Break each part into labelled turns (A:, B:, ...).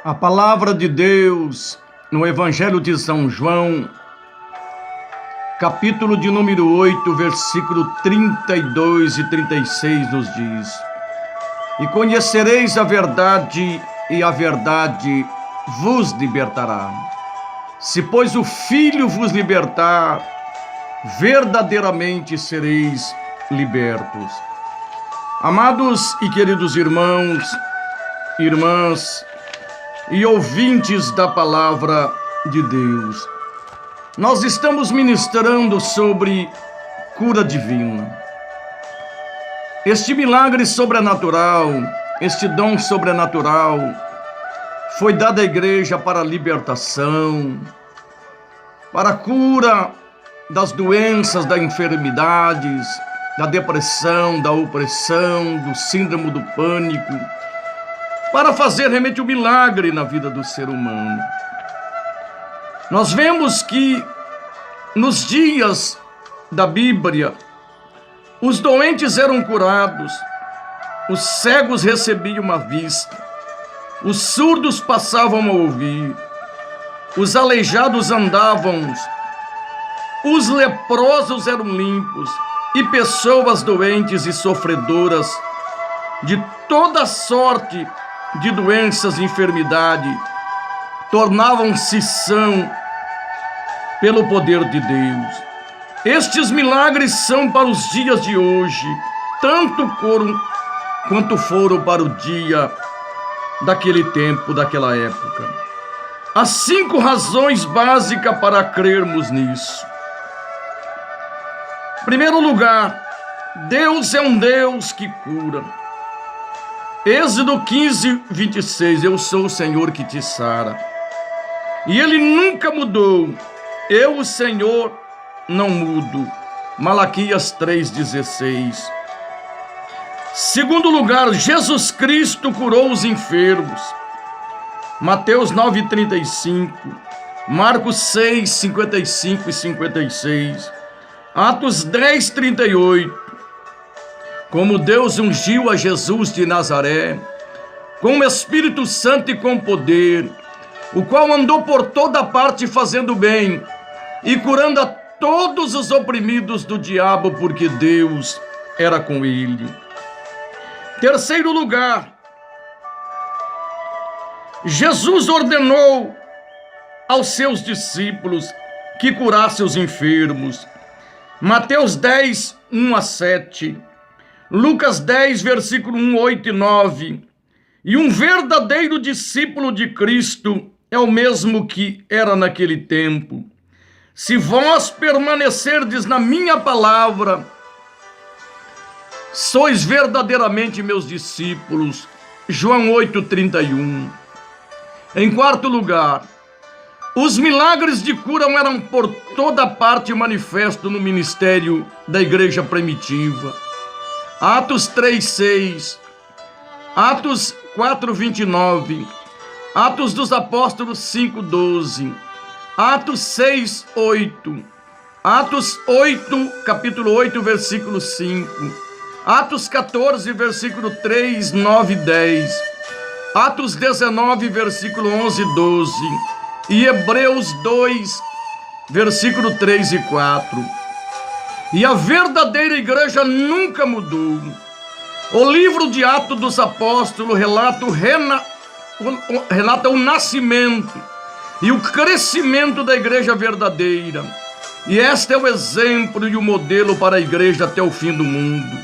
A: A palavra de Deus no Evangelho de São João, capítulo de número 8, versículo 32 e 36 nos diz: E conhecereis a verdade, e a verdade vos libertará. Se, pois, o Filho vos libertar, verdadeiramente sereis libertos. Amados e queridos irmãos, irmãs e ouvintes da palavra de Deus, nós estamos ministrando sobre cura divina. Este milagre sobrenatural, este dom sobrenatural, foi dado à igreja para a libertação, para a cura das doenças, das enfermidades, da depressão, da opressão, do síndrome do pânico, para fazer realmente um milagre na vida do ser humano. Nós vemos que nos dias da Bíblia, os doentes eram curados, os cegos recebiam a vista, os surdos passavam a ouvir, os aleijados andavam, os leprosos eram limpos, e pessoas doentes e sofredoras de toda sorte de doenças e enfermidade tornavam-se sãos pelo poder de Deus. Estes milagres são para os dias de hoje, tanto quanto foram para o dia daquele tempo, daquela época. Há 5 razões básicas para crermos nisso. Em primeiro lugar, Deus é um Deus que cura. Êxodo 15, 26, eu sou o Senhor que te sara. E Ele nunca mudou. Eu, o Senhor, não mudo. Malaquias 3,16. Segundo lugar, Jesus Cristo curou os enfermos. Mateus 9,35. Marcos 6, 55 e 56. Atos 10, 38. Como Deus ungiu a Jesus de Nazaré, com o Espírito Santo e com poder, o qual andou por toda parte fazendo bem e curando a todos os oprimidos do diabo, porque Deus era com ele. Terceiro lugar, Jesus ordenou aos seus discípulos que curassem os enfermos. Mateus 10, 1 a 7. Lucas 10, versículo 1, 8 e 9. E um verdadeiro discípulo de Cristo é o mesmo que era naquele tempo. Se vós permanecerdes na minha palavra, sois verdadeiramente meus discípulos. João 8, 31. Em quarto lugar, os milagres de cura eram por toda parte manifestos no ministério da igreja primitiva. Atos 3:6, Atos 4:29, Atos dos Apóstolos 5:12, Atos 6:8, Atos 8, capítulo 8, versículo 5, Atos 14, versículo 3, 9 e 10, Atos 19, versículo 11 e 12, e Hebreus 2, versículo 3 e 4. E a verdadeira igreja nunca mudou. O livro de Atos dos Apóstolos relata o nascimento e o crescimento da igreja verdadeira. E este é o exemplo e o modelo para a igreja até o fim do mundo.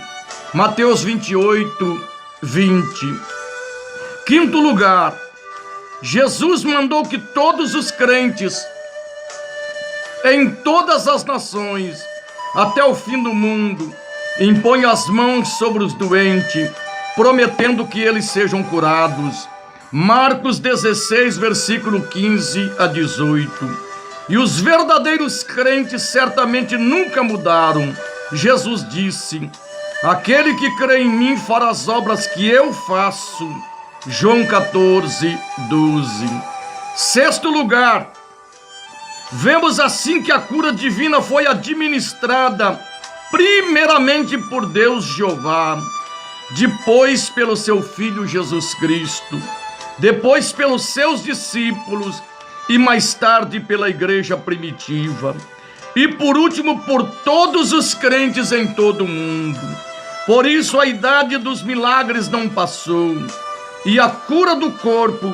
A: Mateus 28, 20. Quinto lugar, Jesus mandou que todos os crentes em todas as nações até o fim do mundo impõe as mãos sobre os doentes, prometendo que eles sejam curados. Marcos 16, versículo 15 a 18. E os verdadeiros crentes certamente nunca mudaram. Jesus disse: aquele que crê em mim fará as obras que eu faço. João 14, 12. Sexto lugar, vemos assim que a cura divina foi administrada primeiramente por Deus Jeová, depois pelo seu Filho Jesus Cristo, depois pelos seus discípulos e mais tarde pela igreja primitiva, e por último por todos os crentes em todo o mundo. Por isso a idade dos milagres não passou, e a cura do corpo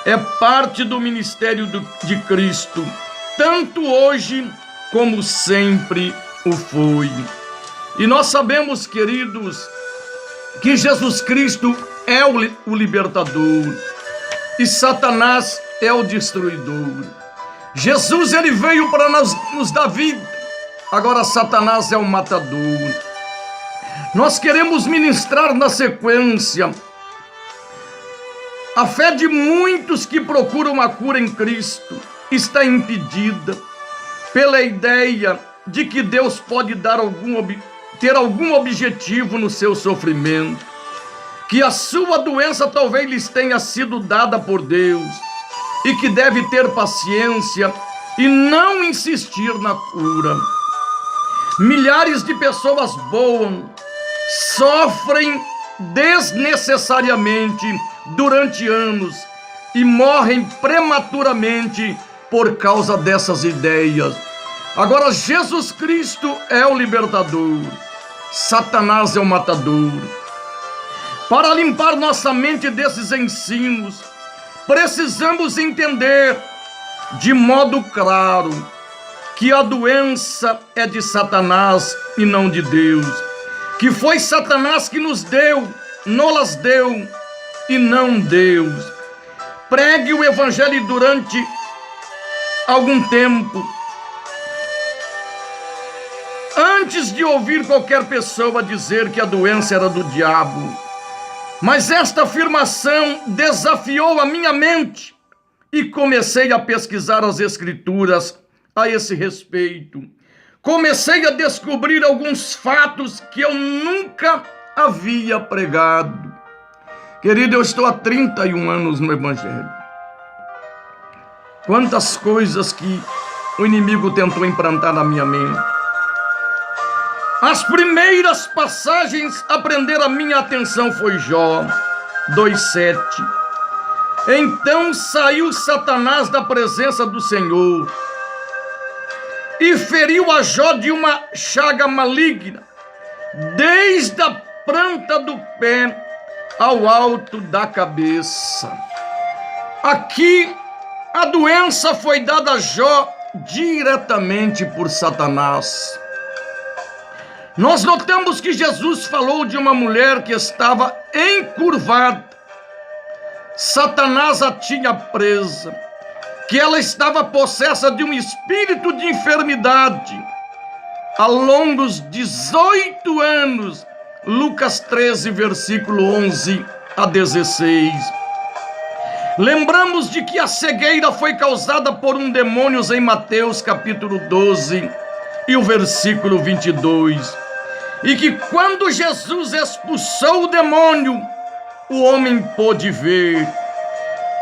A: é parte do ministério de Cristo, tanto hoje como sempre o foi. E nós sabemos, queridos, que Jesus Cristo é o libertador e Satanás é o destruidor. Jesus, ele veio para nos dar vida, agora Satanás é o matador. Nós queremos ministrar na sequência a fé de muitos que procuram a cura em Cristo está impedida pela ideia de que Deus pode ter algum objetivo no seu sofrimento, que a sua doença talvez lhes tenha sido dada por Deus e que deve ter paciência e não insistir na cura. Milhares de pessoas boas sofrem desnecessariamente durante anos e morrem prematuramente por causa dessas ideias. Agora, Jesus Cristo é o libertador, Satanás é o matador. Para limpar nossa mente desses ensinos, precisamos entender de modo claro que a doença é de Satanás e não de Deus, que foi Satanás que nos deu e não Deus. Pregue o evangelho durante algum tempo, antes de ouvir qualquer pessoa dizer que a doença era do diabo. Mas esta afirmação desafiou a minha mente e comecei a pesquisar as escrituras a esse respeito. Comecei a descobrir alguns fatos que eu nunca havia pregado. Querido, eu estou há 31 anos no evangelho. Quantas coisas que o inimigo tentou implantar na minha mente. As primeiras passagens a prender a minha atenção foi Jó 2:7. Então saiu Satanás da presença do Senhor e feriu a Jó de uma chaga maligna, desde a planta do pé ao alto da cabeça. Aqui a doença foi dada a Jó diretamente por Satanás. Nós notamos que Jesus falou de uma mulher que estava encurvada. Satanás a tinha presa, que ela estava possessa de um espírito de enfermidade há longos 18 anos. Lucas 13, versículo 11 a 16. Lembramos de que a cegueira foi causada por um demônio em Mateus capítulo 12 e o versículo 22. E que quando Jesus expulsou o demônio, o homem pôde ver.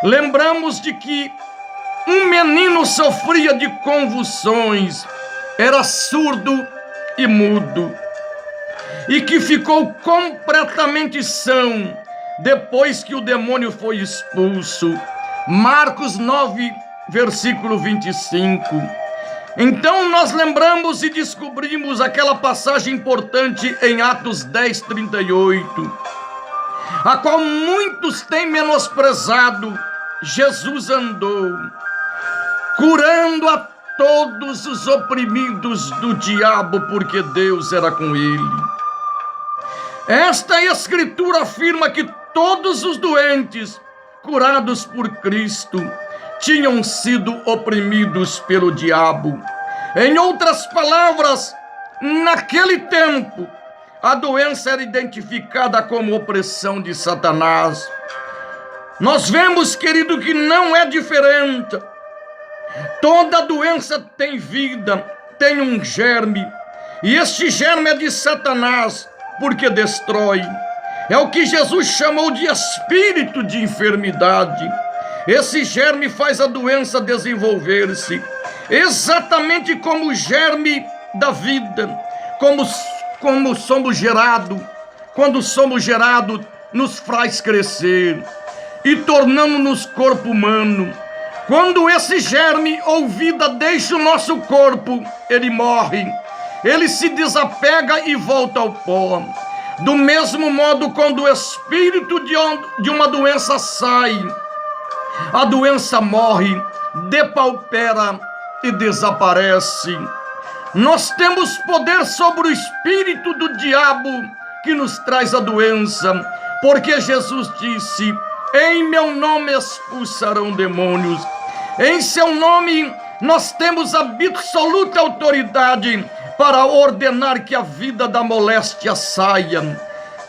A: Lembramos de que um menino sofria de convulsões, era surdo e mudo, e que ficou completamente são depois que o demônio foi expulso. Marcos 9, versículo 25. Então nós lembramos e descobrimos aquela passagem importante em Atos 10:38, a qual muitos têm menosprezado. Jesus andou curando a todos os oprimidos do diabo, porque Deus era com ele. Esta escritura afirma que todos os doentes curados por Cristo tinham sido oprimidos pelo diabo. Em outras palavras, naquele tempo, a doença era identificada como opressão de Satanás. Nós vemos, querido, que não é diferente. Toda doença tem vida, tem um germe, e este germe é de Satanás, porque destrói. É o que Jesus chamou de espírito de enfermidade. Esse germe faz a doença desenvolver-se, exatamente como o germe da vida, como somos gerados, quando somos gerados, nos faz crescer. e tornamos-nos corpo humano. Quando esse germe ou vida deixa o nosso corpo, ele morre, ele se desapega e volta ao pó. Do mesmo modo, quando o espírito de uma doença sai, a doença morre, depaupera e desaparece. Nós temos poder sobre o espírito do diabo que nos traz a doença, porque Jesus disse: em meu nome expulsarão demônios. Em seu nome nós temos absoluta autoridade para ordenar que a vida da moléstia saia.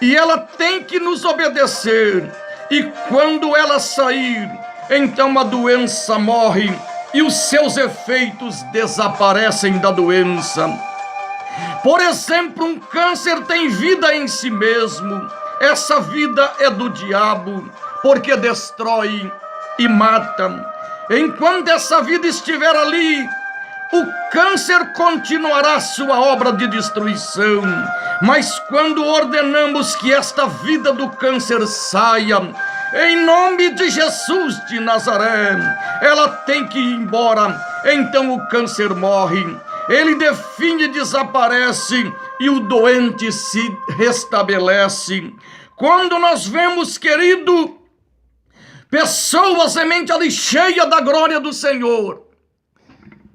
A: E ela tem que nos obedecer. E quando ela sair, então a doença morre e os seus efeitos desaparecem da doença. Por exemplo, um câncer tem vida em si mesmo. Essa vida é do diabo, porque destrói e mata. Enquanto essa vida estiver ali, o câncer continuará sua obra de destruição. Mas quando ordenamos que esta vida do câncer saia, em nome de Jesus de Nazaré, ela tem que ir embora. Então o câncer morre, ele define e desaparece, e o doente se restabelece. Quando nós vemos, querido, pessoas em mente ali cheia da glória do Senhor,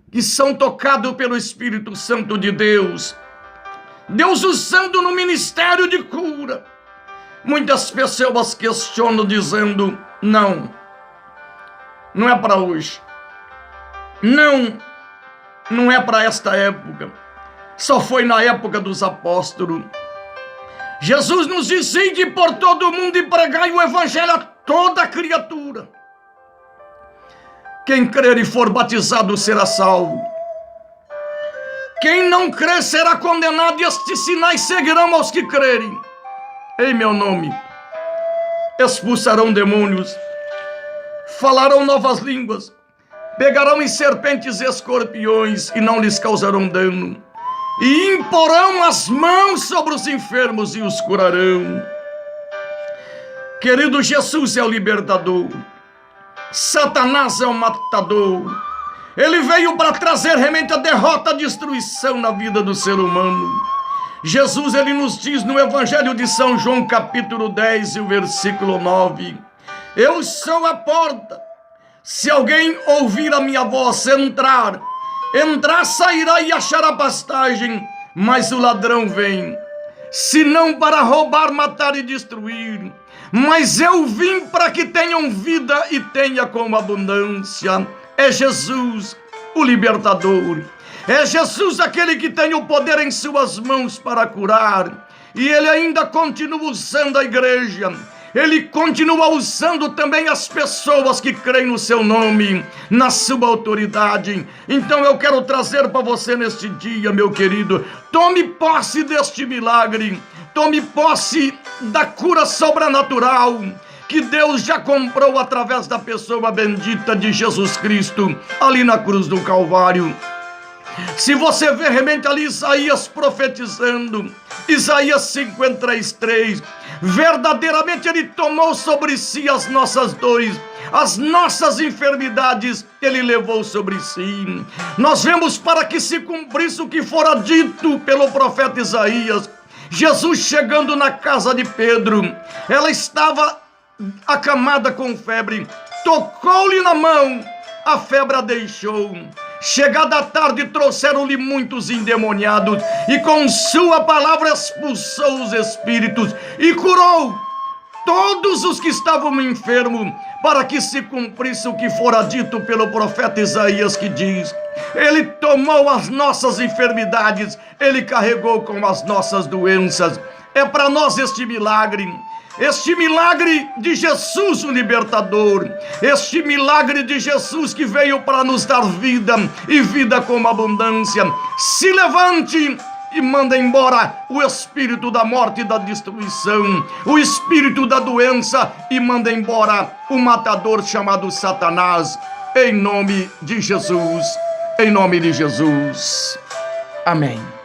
A: que são tocados pelo Espírito Santo de Deus, Deus usando no ministério de cura, muitas pessoas questionam dizendo: não é para hoje, não é para esta época, só foi na época dos apóstolos. Jesus nos disse: ide por todo o mundo e pregai o evangelho a toda criatura. Quem crer e for batizado será salvo. Quem não crer será condenado, e estes sinais seguirão aos que crerem. Em meu nome expulsarão demônios, falarão novas línguas, pegarão em serpentes e escorpiões e não lhes causarão dano, e imporão as mãos sobre os enfermos e os curarão. Querido, Jesus é o libertador, Satanás é o matador. Ele veio para trazer realmente a derrota, a destruição na vida do ser humano. Jesus, ele nos diz no Evangelho de São João, capítulo 10, e o versículo 9: eu sou a porta. Se alguém ouvir a minha voz, entrar, sairá e achará pastagem. Mas o ladrão vem, senão para roubar, matar e destruir. Mas eu vim para que tenham vida e tenha com abundância. É Jesus, o libertador. É Jesus aquele que tem o poder em suas mãos para curar. E ele ainda continua usando a igreja. Ele continua usando também as pessoas que creem no seu nome, na sua autoridade. Então eu quero trazer para você neste dia, meu querido, tome posse deste milagre. Tome posse da cura sobrenatural que Deus já comprou através da pessoa bendita de Jesus Cristo, ali na cruz do Calvário. Se você vê realmente ali Isaías profetizando, Isaías 53:3, verdadeiramente ele tomou sobre si as nossas dores, as nossas enfermidades ele levou sobre si. Nós vemos para que se cumprisse o que fora dito pelo profeta Isaías. Jesus chegando na casa de Pedro, ela estava acamada com febre, tocou-lhe na mão, a febre a deixou. Chegada a tarde, trouxeram-lhe muitos endemoniados, e com sua palavra expulsou os espíritos e curou todos os que estavam enfermos, para que se cumprisse o que fora dito pelo profeta Isaías, que diz: ele tomou as nossas enfermidades, ele carregou com as nossas doenças. É para nós este milagre de Jesus, o libertador, este milagre de Jesus que veio para nos dar vida e vida com abundância. Se levante e manda embora o espírito da morte e da destruição, o espírito da doença, e manda embora o matador chamado Satanás, em nome de Jesus, em nome de Jesus. Amém.